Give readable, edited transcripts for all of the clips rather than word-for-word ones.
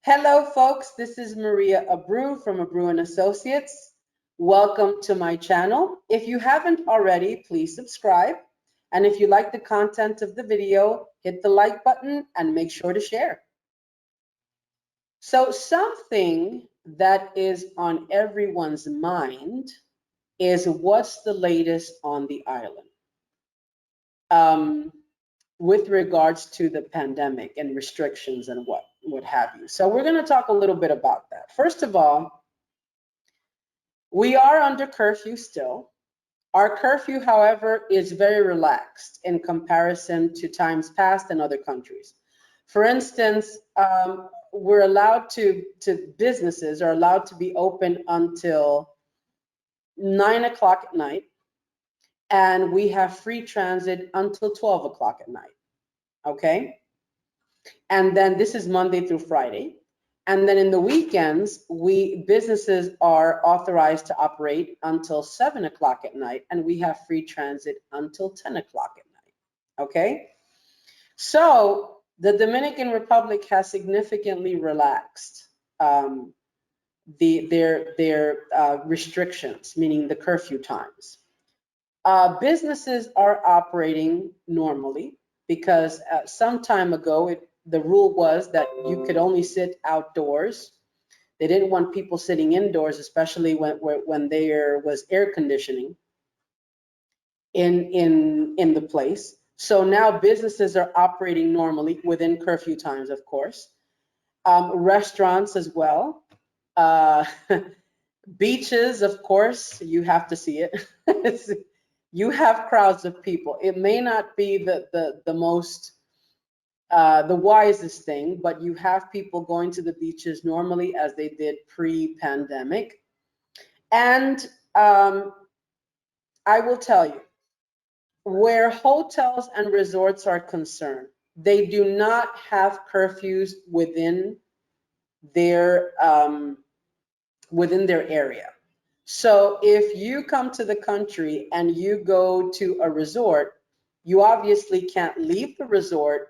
Hello, folks. This is Maria Abreu from Abreu and Associates. Welcome to my channel. If you haven't already, please subscribe. And if you like the content of the video, hit the like button and make sure to share. So something that is on everyone's mind is what's the latest on the island with regards to the pandemic and restrictions and what have you. So we're going to talk a little bit about that. First of all, we are under curfew still. Our curfew, however, is very relaxed in comparison to times past in other countries. For instance, we're allowed businesses are allowed to be open until 9 o'clock at night, and we have free transit until 12 o'clock at night, okay? And then this is Monday through Friday. And then in the weekends, businesses are authorized to operate until 7 o'clock at night, and we have free transit until 10 o'clock at night, okay? So the Dominican Republic has significantly relaxed their restrictions, meaning the curfew times. Businesses are operating normally because some time ago, the rule was that you could only sit outdoors. They didn't want people sitting indoors, especially when there was air conditioning in the place. So now businesses are operating normally within curfew times, of course. Restaurants as well. Beaches, of course, you have to see it. You have crowds of people. It may not be the most the wisest thing, but you have people going to the beaches normally as they did pre-pandemic. And I will tell you, where hotels and resorts are concerned, they do not have curfews within their area. So if you come to the country and you go to a resort, you obviously can't leave the resort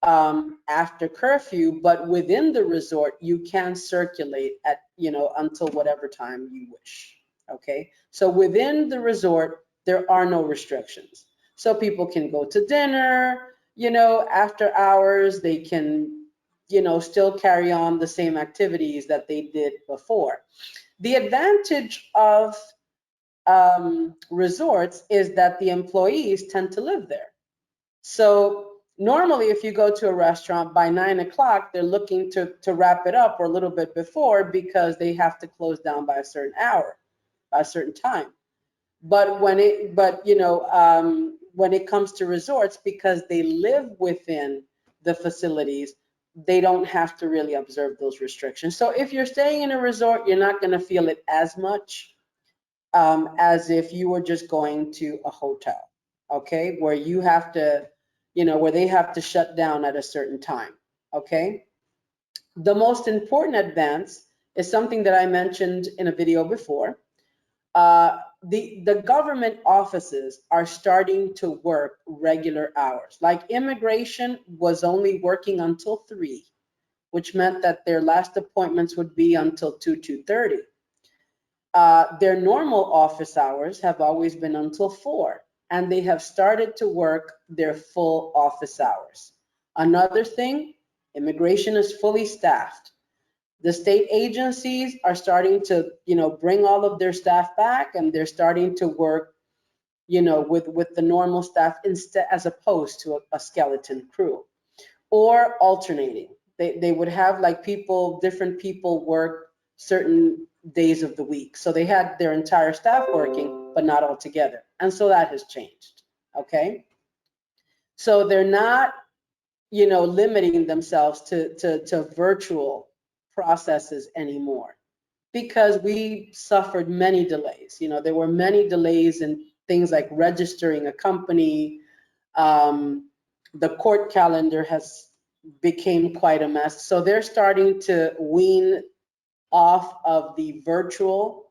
after curfew, but within the resort, you can circulate until whatever time you wish. Okay. So within the resort, there are no restrictions. So people can go to dinner, after hours, they can, still carry on the same activities that they did before. The advantage of resorts is that the employees tend to live there. So normally, if you go to a restaurant by 9 o'clock, they're looking to wrap it up or a little bit before because they have to close down by a certain hour, by a certain time. But when it comes to resorts, because they live within the facilities, they don't have to really observe those restrictions. So if you're staying in a resort, you're not going to feel it as much as if you were just going to a hotel, okay, where you have to, where they have to shut down at a certain time, okay? The most important advance is something that I mentioned in a video before. The government offices are starting to work regular hours. Like immigration was only working until 3, which meant that their last appointments would be until 2:30. Their normal office hours have always been until 4, and they have started to work their full office hours. Another thing, immigration is fully staffed. The state agencies are starting to, bring all of their staff back, and they're starting to work, with the normal staff instead, as opposed to a skeleton crew, or alternating. They would have like different people work certain days of the week. So they had their entire staff working, but not all together. And so that has changed, okay? So they're not, limiting themselves to virtual processes anymore, because we suffered many delays. There were many delays in things like registering a company. The court calendar became quite a mess. So they're starting to wean off of the virtual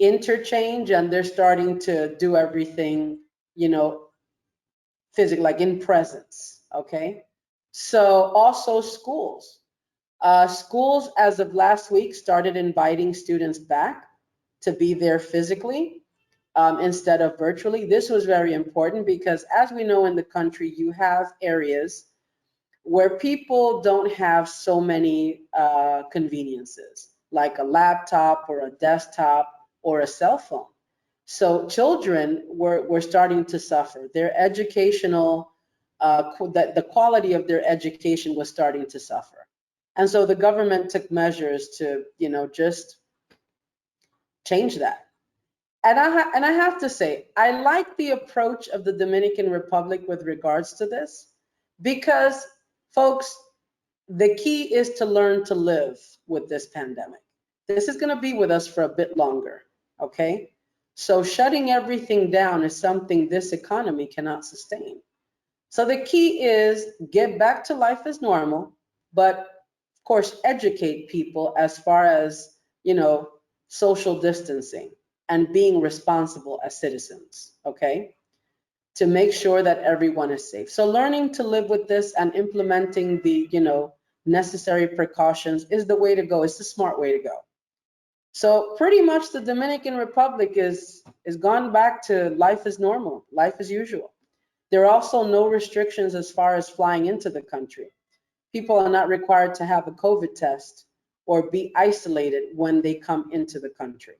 interchange, and they're starting to do everything, physical, like in presence, okay? So also schools. Schools, as of last week, started inviting students back to be there physically instead of virtually. This was very important because, as we know in the country, you have areas where people don't have so many conveniences, like a laptop or a desktop or a cell phone. So children were starting to suffer. Their educational, the quality of their education was starting to suffer. And so the government took measures to, just change that. And I have to say, I like the approach of the Dominican Republic with regards to this because, folks, the key is to learn to live with this pandemic. This is going to be with us for a bit longer, okay? So shutting everything down is something this economy cannot sustain. So the key is get back to life as normal, but of course, educate people as far as, social distancing and being responsible as citizens, okay? To make sure that everyone is safe. So learning to live with this and implementing the, necessary precautions is the way to go. It's the smart way to go. So pretty much the Dominican Republic is gone back to life as normal, life as usual. There are also no restrictions as far as flying into the country. People are not required to have a COVID test or be isolated when they come into the country.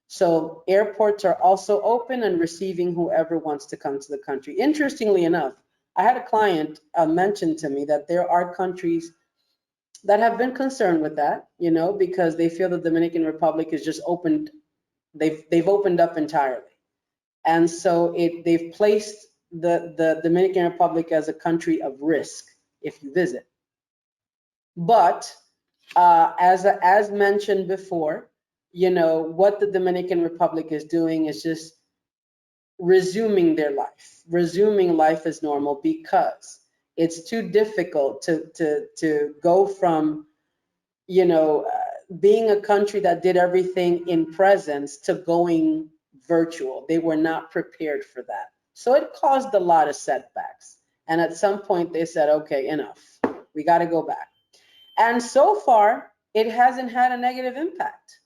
So airports are also open and receiving whoever wants to come to the country. Interestingly enough, I had a client mention to me that there are countries that have been concerned with that, because they feel the Dominican Republic is just opened, they've opened up entirely. And so they've placed the Dominican Republic as a country of risk if you visit. But as mentioned before, what the Dominican Republic is doing is just resuming life as normal because it's too difficult to go from, being a country that did everything in presence to going virtual. They were not prepared for that. So it caused a lot of setbacks. And at some point they said, okay, enough. We got to go back. And so far, it hasn't had a negative impact.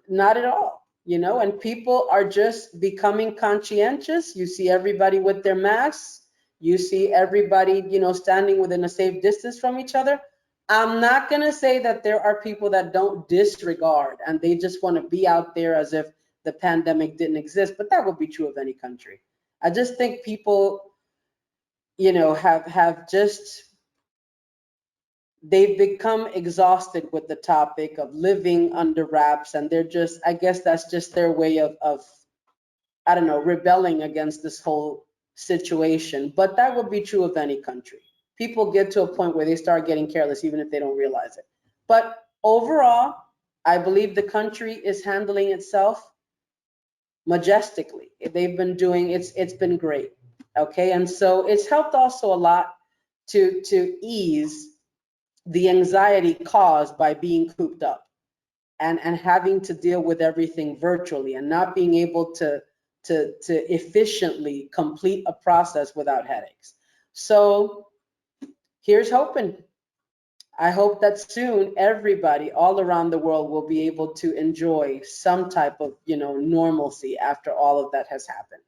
Not at all, and people are just becoming conscientious. You see everybody with their masks. You see everybody, standing within a safe distance from each other. I'm not going to say that there are people that don't disregard and they just want to be out there as if the pandemic didn't exist, but that would be true of any country. I just think people, have just they've become exhausted with the topic of living under wraps, and they're just, I guess that's just their way of I don't know, rebelling against this whole situation. But that would be true of any country. People get to a point where they start getting careless even if they don't realize it. But overall, I believe the country is handling itself majestically. They've been doing it's been great. Okay, and so it's helped also a lot to ease the anxiety caused by being cooped up and having to deal with everything virtually and not being able to efficiently complete a process without headaches. So here's hoping. I hope that soon everybody all around the world will be able to enjoy some type of, normalcy after all of that has happened.